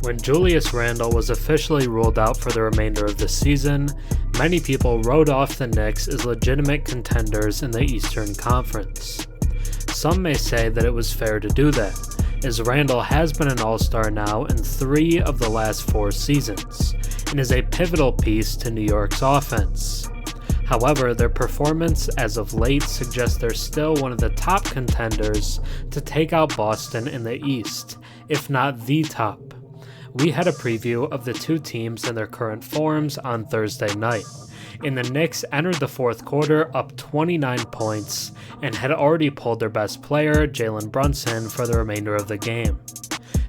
When Julius Randle was officially ruled out for the remainder of the season, many people wrote off the Knicks as legitimate contenders in the Eastern Conference. Some may say that it was fair to do that, as Randle has been an all-star now in 3 of the last 4 seasons, and is a pivotal piece to New York's offense. However, their performance as of late suggests they're still one of the top contenders to take out Boston in the East, if not the top. We had a preview of the two teams and their current forms on Thursday night, and the Knicks entered the fourth quarter up 29 points and had already pulled their best player, Jalen Brunson, for the remainder of the game.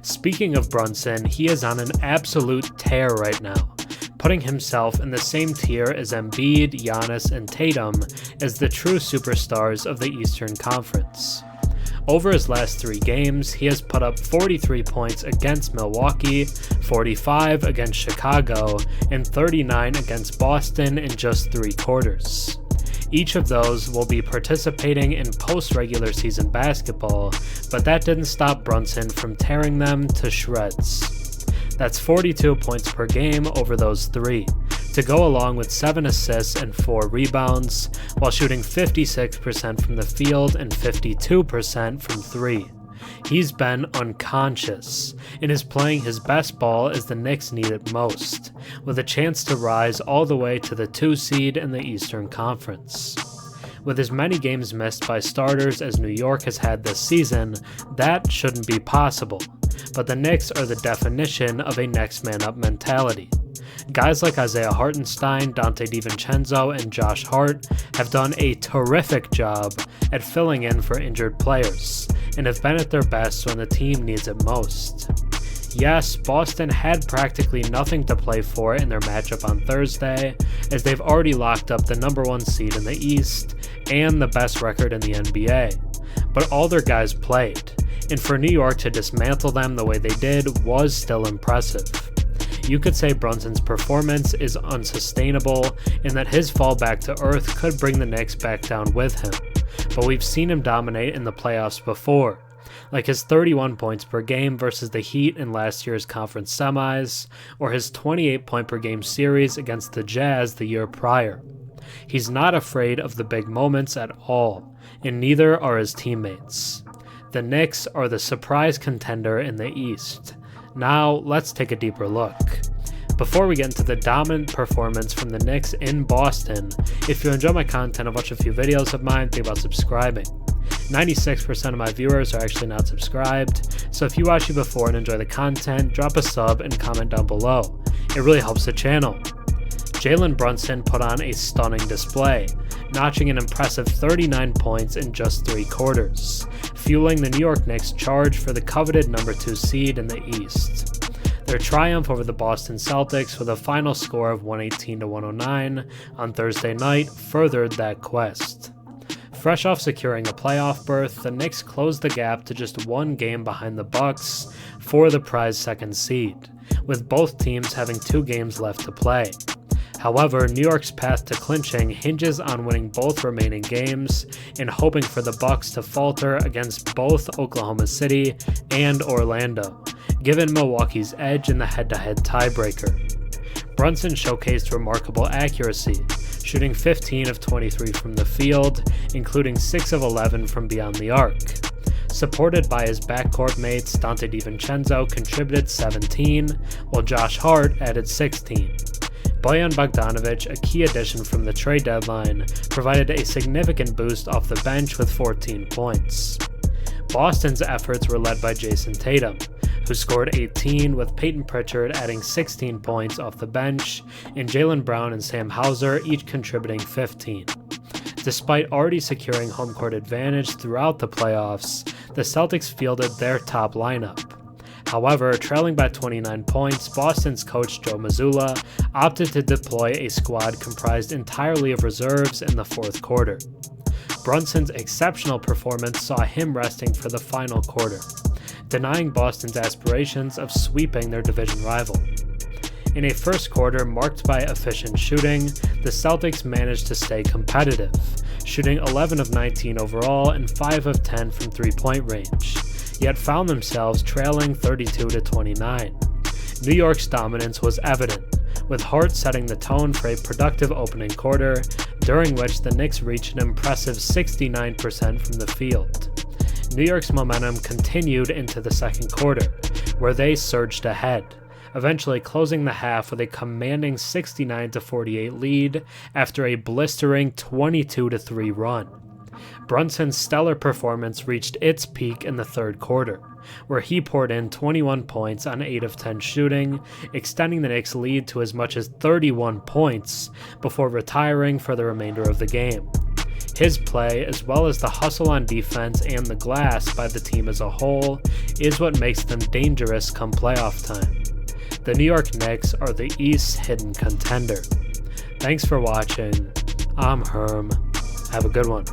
Speaking of Brunson, he is on an absolute tear right now, putting himself in the same tier as Embiid, Giannis, and Tatum as the true superstars of the Eastern Conference. Over his last 3 games, he has put up 43 points against Milwaukee, 45 against Chicago, and 39 against Boston in just 3 quarters. Each of those will be participating in post-regular season basketball, but that didn't stop Brunson from tearing them to shreds. That's 42 points per game over those 3, to go along with 7 assists and 4 rebounds, while shooting 56% from the field and 52% from 3. He's been unconscious, and is playing his best ball as the Knicks need it most, with a chance to rise all the way to the 2 seed in the Eastern Conference. With as many games missed by starters as New York has had this season, that shouldn't be possible, but the Knicks are the definition of a next man up mentality. Guys like Isaiah Hartenstein, Donte DiVincenzo, and Josh Hart have done a terrific job at filling in for injured players, and have been at their best when the team needs it most. Yes, Boston had practically nothing to play for in their matchup on Thursday, as they've already locked up the number 1 seed in the East and the best record in the NBA. But all their guys played, and for New York to dismantle them the way they did was still impressive. You could say Brunson's performance is unsustainable, and that his fall back to earth could bring the Knicks back down with him, but we've seen him dominate in the playoffs before, like his 31 points per game versus the Heat in last year's conference semis, or his 28 point per game series against the Jazz the year prior. He's not afraid of the big moments at all, and neither are his teammates. The Knicks are the surprise contender in the East. Now, let's take a deeper look. Before we get into the dominant performance from the Knicks in Boston, if you enjoy my content and watch a few videos of mine, think about subscribing. 96% of my viewers are actually not subscribed, so if you watched it before and enjoy the content, drop a sub and comment down below. It really helps the channel. Jalen Brunson put on a stunning display, notching an impressive 39 points in just 3 quarters, fueling the New York Knicks' charge for the coveted number 2 seed in the East. Their triumph over the Boston Celtics with a final score of 118-109 on Thursday night furthered that quest. Fresh off securing a playoff berth, the Knicks closed the gap to just 1 game behind the Bucks for the prized 2nd seed, with both teams having 2 games left to play. However, New York's path to clinching hinges on winning both remaining games and hoping for the Bucks to falter against both Oklahoma City and Orlando, given Milwaukee's edge in the head-to-head tiebreaker. Brunson showcased remarkable accuracy, shooting 15 of 23 from the field, including 6 of 11 from beyond the arc. Supported by his backcourt mates, Donte DiVincenzo contributed 17, while Josh Hart added 16. Bojan Bogdanovic, a key addition from the trade deadline, provided a significant boost off the bench with 14 points. Boston's efforts were led by Jason Tatum, who scored 18, with Peyton Pritchard adding 16 points off the bench, and Jalen Brown and Sam Hauser each contributing 15. Despite already securing home court advantage throughout the playoffs, the Celtics fielded their top lineup. However, trailing by 29 points, Boston's coach Joe Mazzulla opted to deploy a squad comprised entirely of reserves in the fourth quarter. Brunson's exceptional performance saw him resting for the final quarter, denying Boston's aspirations of sweeping their division rival. In a first quarter marked by efficient shooting, the Celtics managed to stay competitive, shooting 11 of 19 overall and 5 of 10 from three-point range, yet found themselves trailing 32-29. New York's dominance was evident, with Hart setting the tone for a productive opening quarter, during which the Knicks reached an impressive 69% from the field. New York's momentum continued into the second quarter, where they surged ahead, eventually closing the half with a commanding 69-48 lead after a blistering 22-3 run. Brunson's stellar performance reached its peak in the third quarter, where he poured in 21 points on 8 of 10 shooting, extending the Knicks' lead to as much as 31 points before retiring for the remainder of the game. His play, as well as the hustle on defense and the glass by the team as a whole, is what makes them dangerous come playoff time. The New York Knicks are the East's hidden contender. Thanks for watching. I'm Herm. Have a good one.